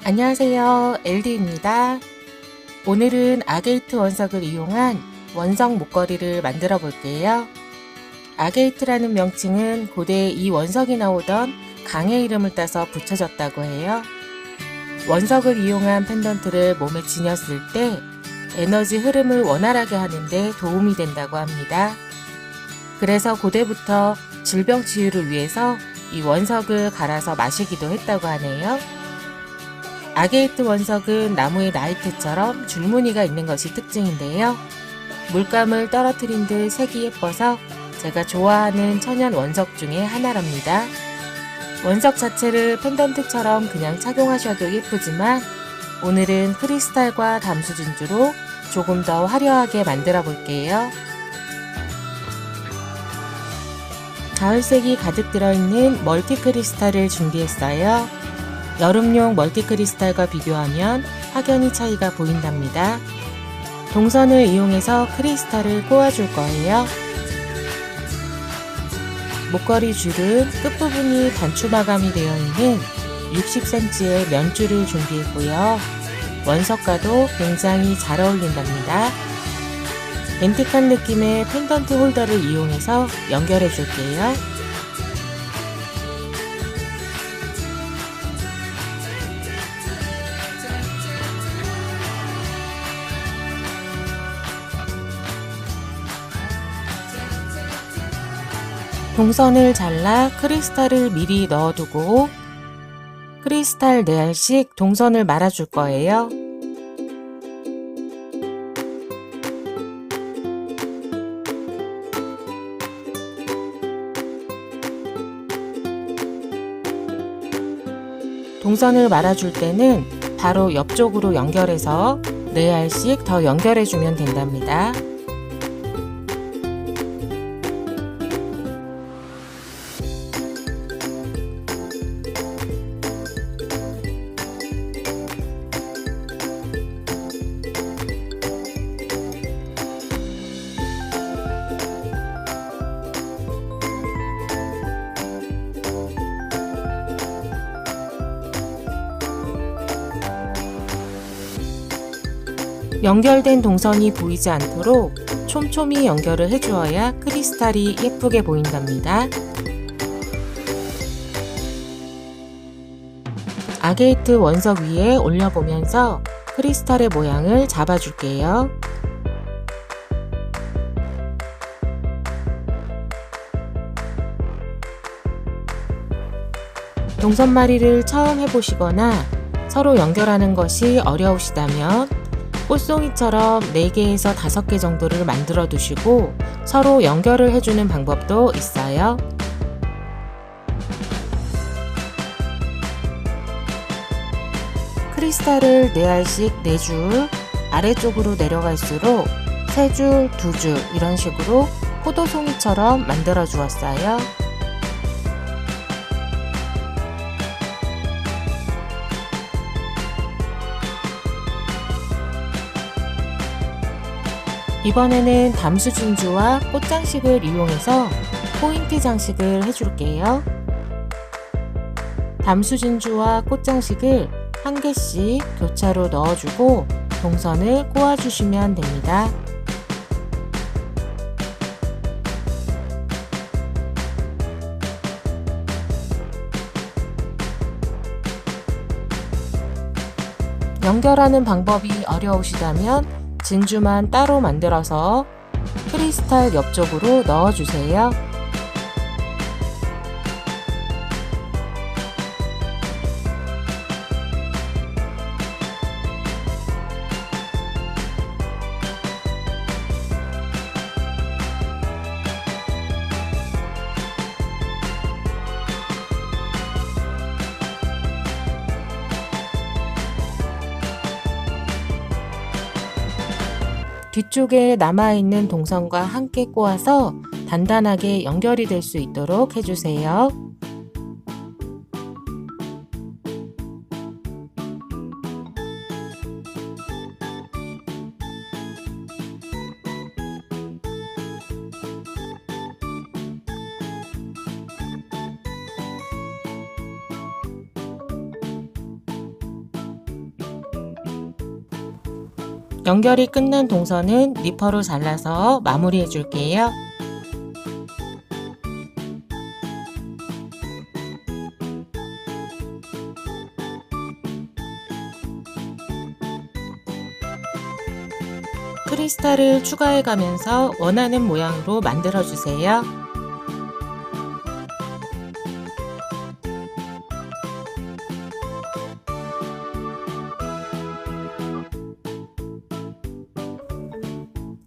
안녕하세요. LD입니다. 오늘은 아게이트 원석을 이용한 원석 목걸이를 만들어 볼게요. 아게이트라는 명칭은 고대 이 원석이 나오던 강의 이름을 따서 붙여졌다고 해요. 원석을 이용한 펜던트를 몸에 지녔을 때 에너지 흐름을 원활하게 하는데 도움이 된다고 합니다. 그래서 고대부터 질병 치유를 위해서 이 원석을 갈아서 마시기도 했다고 하네요. 아게이트 원석은 나무의 나이트처럼 줄무늬가 있는 것이 특징인데요. 물감을 떨어뜨린 듯 색이 예뻐서 제가 좋아하는 천연 원석 중에 하나랍니다. 원석 자체를 펜던트처럼 그냥 착용하셔도 예쁘지만 오늘은 크리스탈과 담수 진주로 조금 더 화려하게 만들어 볼게요. 가을색이 가득 들어있는 멀티 크리스탈을 준비했어요. 여름용 멀티 크리스탈과 비교하면 확연히 차이가 보인답니다. 동선을 이용해서 크리스탈을 꽂아줄 거예요. 목걸이 줄은 끝부분이 단추 마감이 되어 있는 60cm의 면줄을 준비했고요. 원석과도 굉장히 잘 어울린답니다. 앤틱한 느낌의 펜던트 홀더를 이용해서 연결해 줄게요. 동선을 잘라 크리스탈을 미리 넣어두고 크리스탈 4알씩 동선을 말아줄 거예요. 동선을 말아줄 때는 바로 옆쪽으로 연결해서 4알씩 더 연결해주면 된답니다. 연결된 동선이 보이지 않도록 촘촘히 연결을 해주어야 크리스탈이 예쁘게 보인답니다. 아게이트 원석 위에 올려보면서 크리스탈의 모양을 잡아줄게요. 동선마리를 처음 해보시거나 서로 연결하는 것이 어려우시다면 꽃송이처럼 4개에서 5개 정도를 만들어 두시고 서로 연결을 해주는 방법도 있어요. 크리스탈을 4알씩 4줄 아래쪽으로 내려갈수록 3줄, 2줄 이런 식으로 포도송이처럼 만들어 주었어요. 이번에는 담수 진주와 꽃장식을 이용해서 포인트 장식을 해줄게요. 담수 진주와 꽃장식을 1개씩 교차로 넣어주고 동선을 꼬아주시면 됩니다. 연결하는 방법이 어려우시다면 진주만 따로 만들어서 크리스탈 옆쪽으로 넣어주세요. 뒤쪽에 남아있는 동선과 함께 꼬아서 단단하게 연결이 될 수 있도록 해주세요. 연결이 끝난 동선은 니퍼로 잘라서 마무리해 줄게요. 크리스탈을 추가해 가면서 원하는 모양으로 만들어 주세요.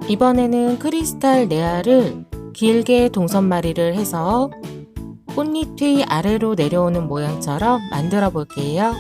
이번에는 크리스탈 내알을 길게 동선마리를 해서 꽃잎이 아래로 내려오는 모양처럼 만들어 볼게요.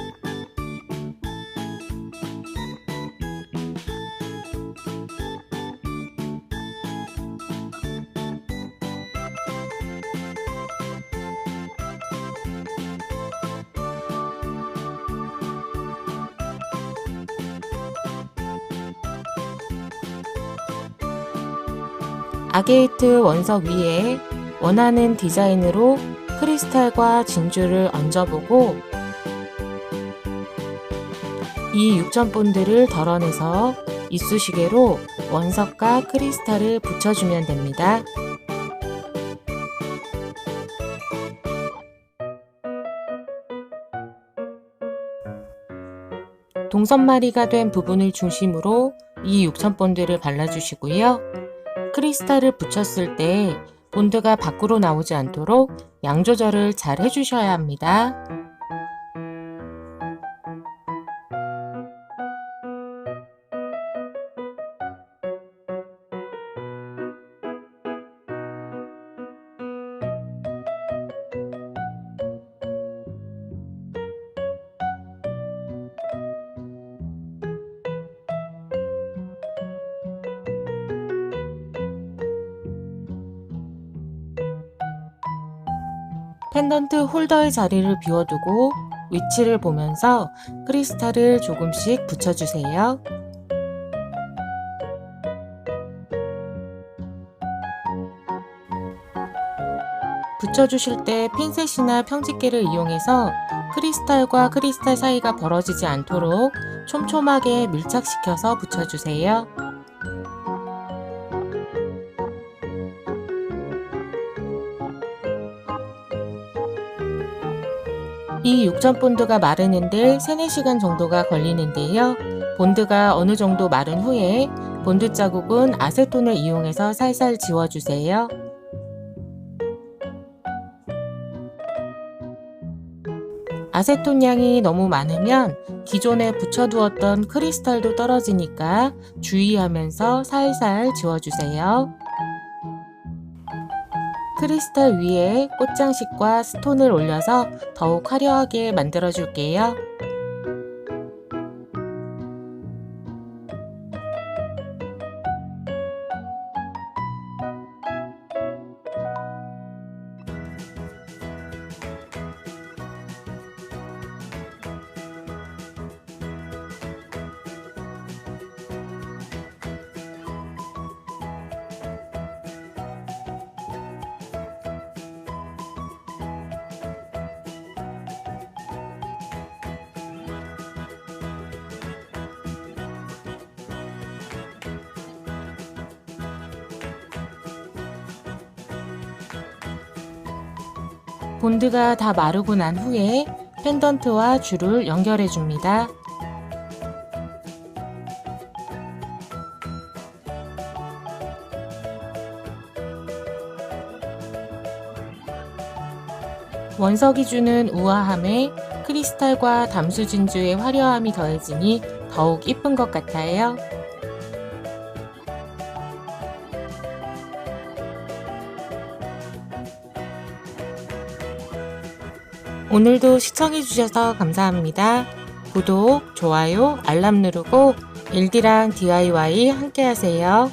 아게이트 원석 위에 원하는 디자인으로 크리스탈과 진주를 얹어보고 이 6천 본드를 덜어내서 이쑤시개로 원석과 크리스탈을 붙여주면 됩니다. 동선마리가 된 부분을 중심으로 이 6천 본드를 발라주시고요. 크리스탈을 붙였을 때 본드가 밖으로 나오지 않도록 양 조절을 잘 해주셔야 합니다. 펜던트 홀더의 자리를 비워두고 위치를 보면서 크리스탈을 조금씩 붙여주세요. 붙여주실 때 핀셋이나 평집게를 이용해서 크리스탈과 크리스탈 사이가 벌어지지 않도록 촘촘하게 밀착시켜서 붙여주세요. 이 6천 본드가 마르는데 3-4시간 정도가 걸리는데요. 본드가 어느 정도 마른 후에 본드 자국은 아세톤을 이용해서 살살 지워주세요. 아세톤 양이 너무 많으면 기존에 붙여두었던 크리스탈도 떨어지니까 주의하면서 살살 지워주세요. 크리스탈 위에 꽃장식과 스톤을 올려서 더욱 화려하게 만들어 줄게요. 본드가 다 마르고 난 후에 펜던트와 줄을 연결해 줍니다. 원석이 주는 우아함에 크리스탈과 담수 진주의 화려함이 더해지니 더욱 이쁜 것 같아요. 오늘도 시청해주셔서 감사합니다. 구독, 좋아요, 알람 누르고 일디랑 DIY 함께 하세요.